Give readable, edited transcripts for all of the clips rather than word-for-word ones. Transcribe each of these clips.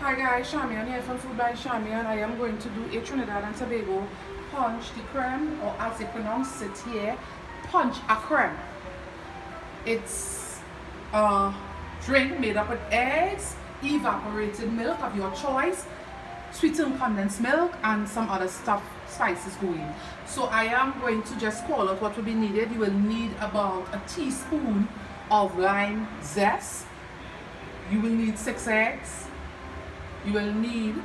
Hi guys, Chamion here from Food by Chamion. I am going to do a Trinidad and Tobago Ponche de crème, or as they pronounce it here, Ponche à crème. It's a drink made up with eggs, evaporated milk of your choice, sweetened condensed milk, and some other stuff, spices going. So I am going to just call out what will be needed. You will need about a teaspoon of lime zest. You will need 6 eggs. You will need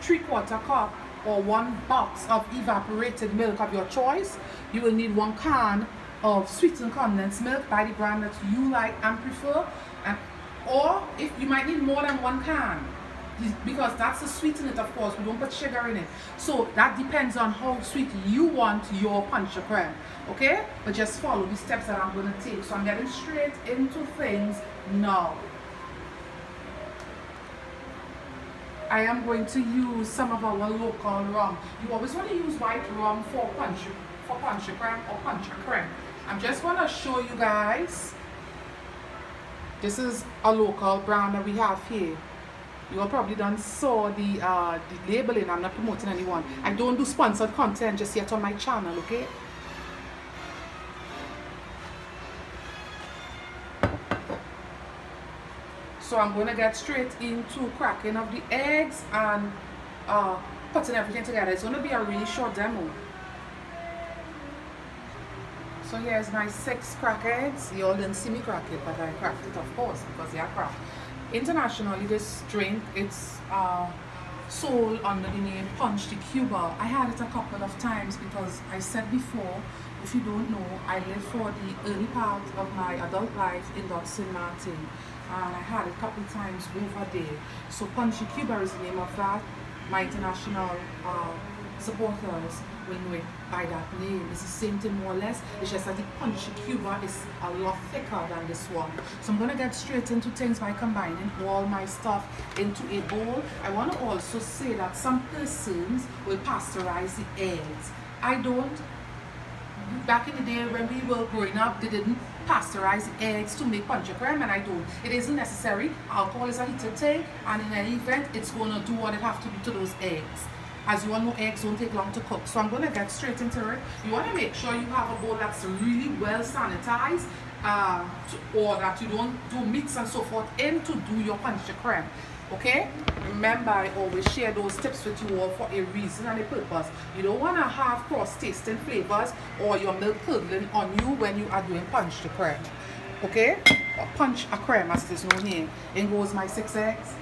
3/4 cup or 1 box of evaporated milk of your choice. You will need 1 can of sweetened condensed milk by the brand that you like and prefer. Or if you might need more than 1 can, because that's to sweeten it, of course. We don't put sugar in it. So that depends on how sweet you want your Ponche crème. Okay? But just follow the steps that I'm going to take. So I'm getting straight into things now. I am going to use some of our local rum. You always want to use white rum for Ponche crème or Ponche crème. I'm just going to show you guys. This is a local brand that we have here. You all probably done saw the labeling. I'm not promoting anyone. I don't do sponsored content just yet on my channel, okay? So I'm going to get straight into cracking of the eggs and putting everything together. It's going to be a really short demo. So here's my 6 cracked eggs. You all didn't see me crack it, but I cracked it, of course, because they are cracked. Internationally, this drink, it's sold under the name Ponche de Cuba. I had it a couple of times because I said before, if you don't know, I lived for the early part of my adult life in St. Martin. And I had it a couple of times over there. So Ponche de Cuba is the name of that. My international supporters will know it by that name. It's the same thing more or less. It's just that the Ponche de Cuba is a lot thicker than this one. So I'm going to get straight into things by combining all my stuff into a bowl. I want to also say that some persons will pasteurize the eggs. I don't. Back in the day when we were growing up, they didn't pasteurize the eggs to make Ponche crème, and I don't. It isn't necessary. Alcohol is a heated thing, and in any event, it's going to do what it has to do to those eggs. As you all know, eggs don't take long to cook. So I'm going to get straight into it. You want to make sure you have a bowl that's really well sanitized, or that you don't do mix and so forth in to do your Ponche crème. Okay? Remember, I always share those tips with you all for a reason and a purpose. You don't want to have cross-tasting flavors or your milk curdling on you when you are doing Ponche de crème. Okay? Or Ponche à crème, as it is known here. In goes my 6 eggs.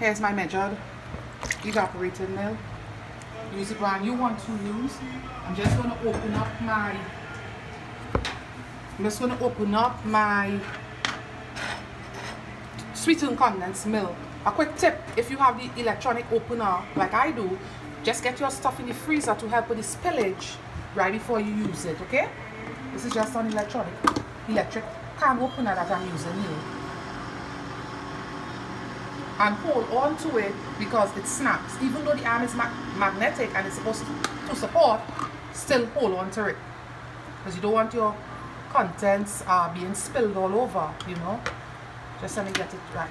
Here's my measured evaporated milk. Use the brand you want to use. I'm just going to open up my sweetened condensed milk. A quick tip, if you have the electronic opener like I do, just get your stuff in the freezer to help with the spillage right before you use it, okay? This is just an electric can opener that I'm using here. And hold on to it because it snaps. Even though the arm is magnetic and it's supposed to support, still hold on to it. Because you don't want your contents being spilled all over, you know. Just let me get it right.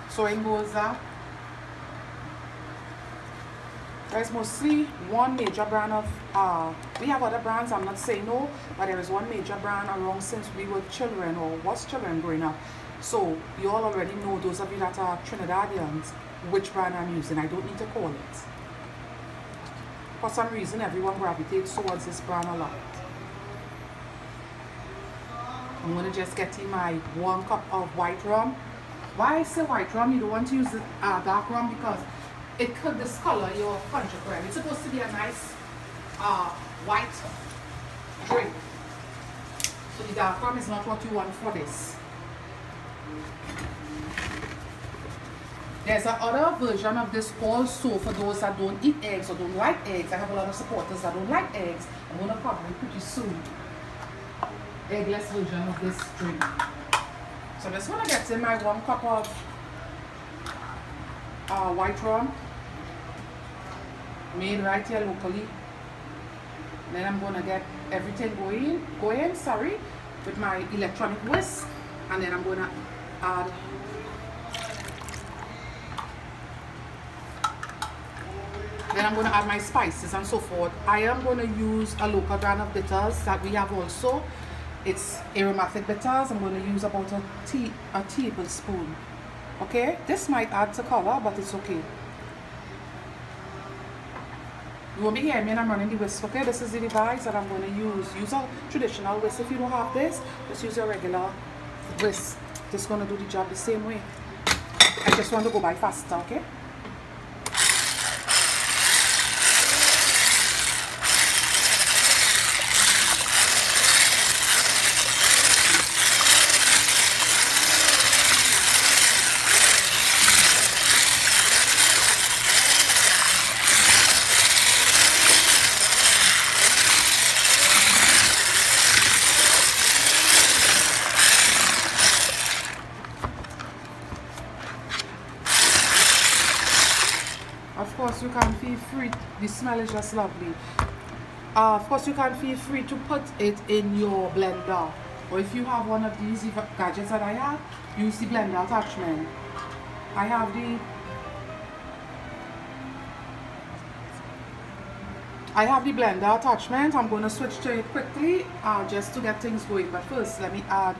So it goes there's mostly one major brand of we have other brands, I'm not saying no, but there is one major brand around since we were children or was children growing up. So you all already know, those of you that are Trinidadians, which brand I'm using. I don't need to call it. For some reason, everyone gravitates towards this brand a lot. I'm going to just get in my 1 cup of white rum. Why I say white rum, you don't want to use the dark rum because it could discolor your Ponche crème. It's supposed to be a nice white drink. So the dark rum is not what you want for this. There's another version of this also for those that don't eat eggs or don't like eggs. I have a lot of supporters that don't like eggs. I'm going to cover it pretty soon. Eggless version of this drink. So I'm just going to get in my 1 cup of white rum, made right here locally. Then I'm going to get everything going, sorry, with my electronic whisk, and then I'm gonna add my spices and so forth. I am going to use a local brand of bitters that we have also. It's aromatic bitters. I'm going to use about a tablespoon. Okay, this might add to color, but it's okay. You won't be hearing me and I'm running the whisk. Okay, this is the device that I'm going to use. Use a traditional whisk. If you don't have this, just use a regular whisk. Just going to do the job the same way. I just want to go by faster. Okay. Of course, you can feel free. The smell is just lovely. Of course, you can feel free to put it in your blender, or if you have one of these gadgets that I have, use the blender attachment. I have the blender attachment. I'm going to switch to it quickly just to get things going. But first, let me add.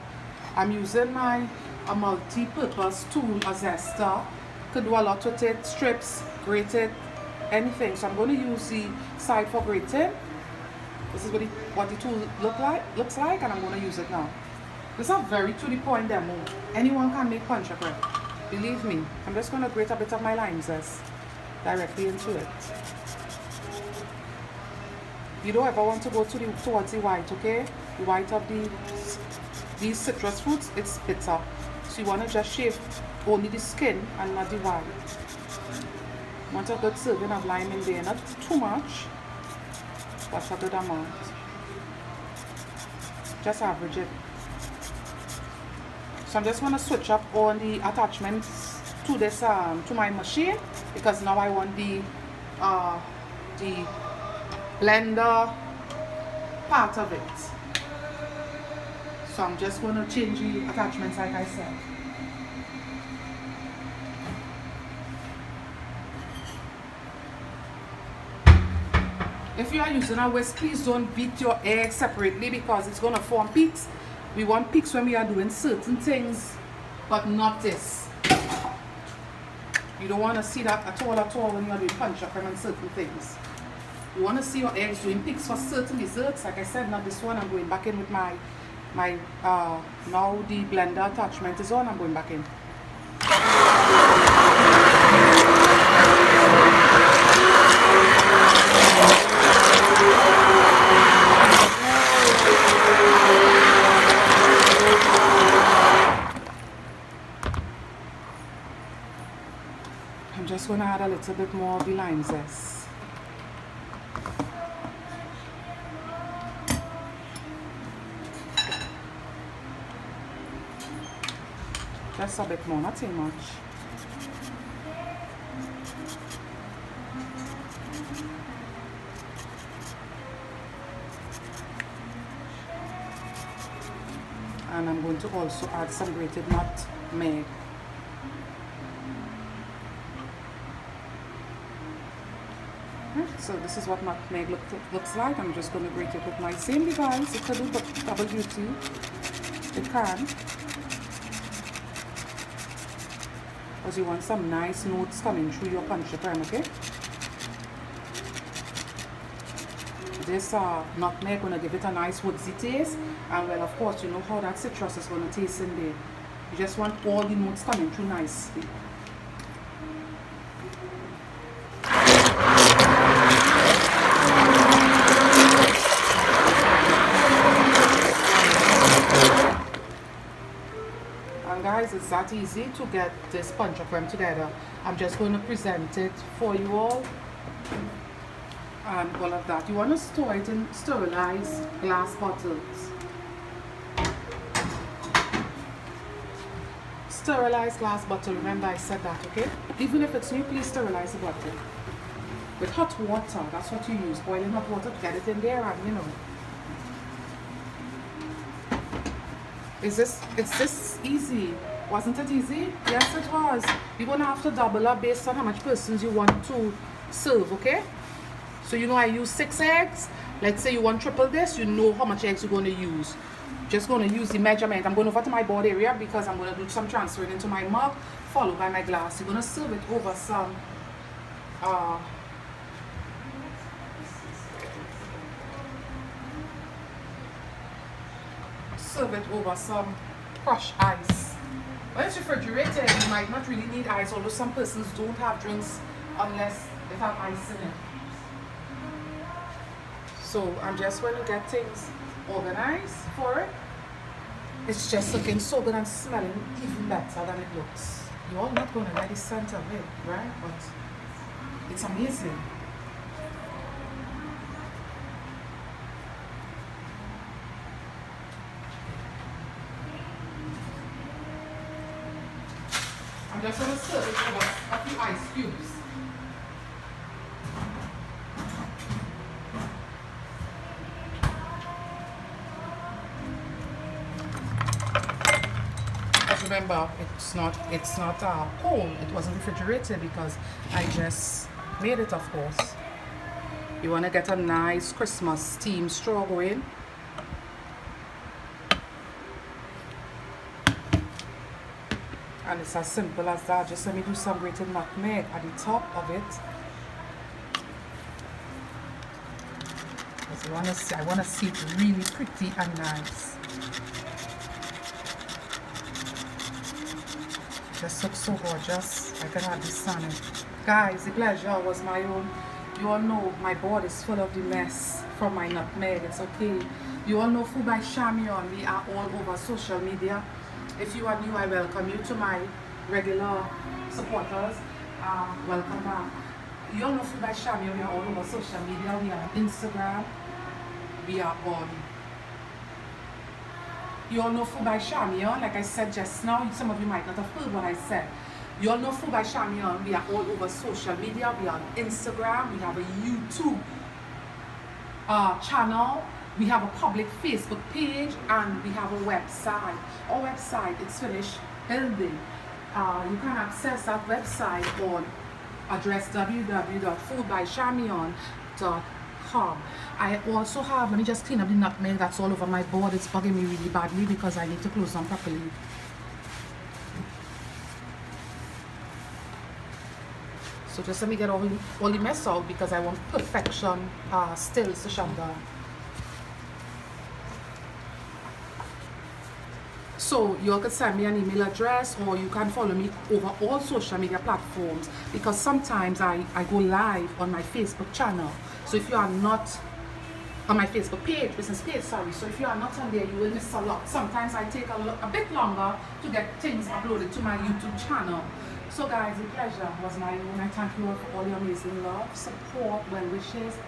I'm using a multi-purpose tool, a zester. Could do a lot with it, strips, grate it, anything. So I'm going to use the side for grating. This is what the tool looks like, and I'm going to use it now. This is a very to the point demo. Anyone can make punch bread. Believe me. I'm just going to grate a bit of my lime zest directly into it. You don't ever want to go towards the white, okay? The white of these citrus fruits, it's bitter. So you want to just shave only the skin and not the white. Want a good serving of lime in there, not too much, but a good amount. Just average it. So I'm just going to switch up on the attachments to this to my machine, because now I want the blender part of it. So I'm just going to change the attachments like I said. If you are using a whisk, please don't beat your eggs separately, because it's going to form peaks. We want peaks when we are doing certain things, but not this. You don't want to see that at all when you are doing punch up and certain things. You want to see your eggs doing peaks for certain desserts. Like I said, not this one. I'm going back in with my now the blender attachment is on. I'm going back in. I'm just going to add a little bit more of the lime zest. Just a bit more, not too much. And I'm going to also add some grated nutmeg. So this is what nutmeg looks like. I'm just going to grate it with my same device. It could do double duty. It can. Because you want some nice notes coming through your punch prime, okay? This nutmeg going to give it a nice woodsy taste, and well, of course, you know how that citrus is going to taste in there. You just want all the notes coming through nicely. Guys, it's that easy to get this punch creme together. I'm just going to present it for you all and all of that. You want to store it in sterilized glass bottles. Sterilized glass bottle, remember I said that, okay? Even if it's new, please sterilize the bottle with hot water. That's what you use, boiling hot water to get it in there, and you know, It's this easy? Wasn't it easy? Yes, it was. You're gonna have to double up based on how much persons you want to serve, okay? So you know I use 6 eggs. Let's say you want triple this, you know how much eggs you're going to use. Just going to use the measurement. I'm going over to my board area because I'm going to do some transferring into my mug, followed by my glass. You're going to serve it over some crushed ice. When it's refrigerated, you might not really need ice, although some persons don't have drinks unless they have ice in it. So I'm just going to get things organized for it. It's just looking so good and smelling even better than it looks. You're all not going to like the scent of it, right? But it's amazing. I'm just going to serve it over a few ice cubes. Remember, it's not cold. It wasn't refrigerated because I just made it, of course. You want to get a nice Christmas steam straw going. And it's as simple as that. Just let me do some grated nutmeg at the top of it. Because I want to see it really pretty and nice. Just looks so gorgeous. I can hardly stand it. Guys, the pleasure was my own. You all know my board is full of the mess from my nutmeg. It's okay. You all know Food by Chamion. We are all over social media. If you are new, I welcome you. To my regular supporters, welcome back. You all know Food by Chamion. We are all over social media. We are on Instagram. We are on. You all know Food by Chamion, like I said just now. Some of you might not have heard what I said. You all know Food by Chamion. We are all over social media. We are on Instagram. We have a YouTube channel. We have a public Facebook page, and we have a website. Our website is finished building. You can access that website on address www.foodbychamion.com. I also have, let me just clean up the nutmeg that's all over my board. It's bugging me really badly because I need to close them properly. So just let me get all the mess out because I want perfection still to shut down. So you all can send me an email address, or you can follow me over all social media platforms, because sometimes I go live on my Facebook channel. So if you are not on my Facebook page, business page, sorry. So if you are not on there, you will miss a lot. Sometimes I take a bit longer to get things uploaded to my YouTube channel. So guys, the pleasure was my own. I thank you all for all your amazing love, support, well wishes,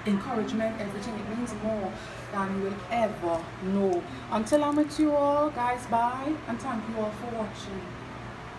encouragement, everything. It means more than you will ever know. Until I'm with you all, guys, bye, and thank you all for watching.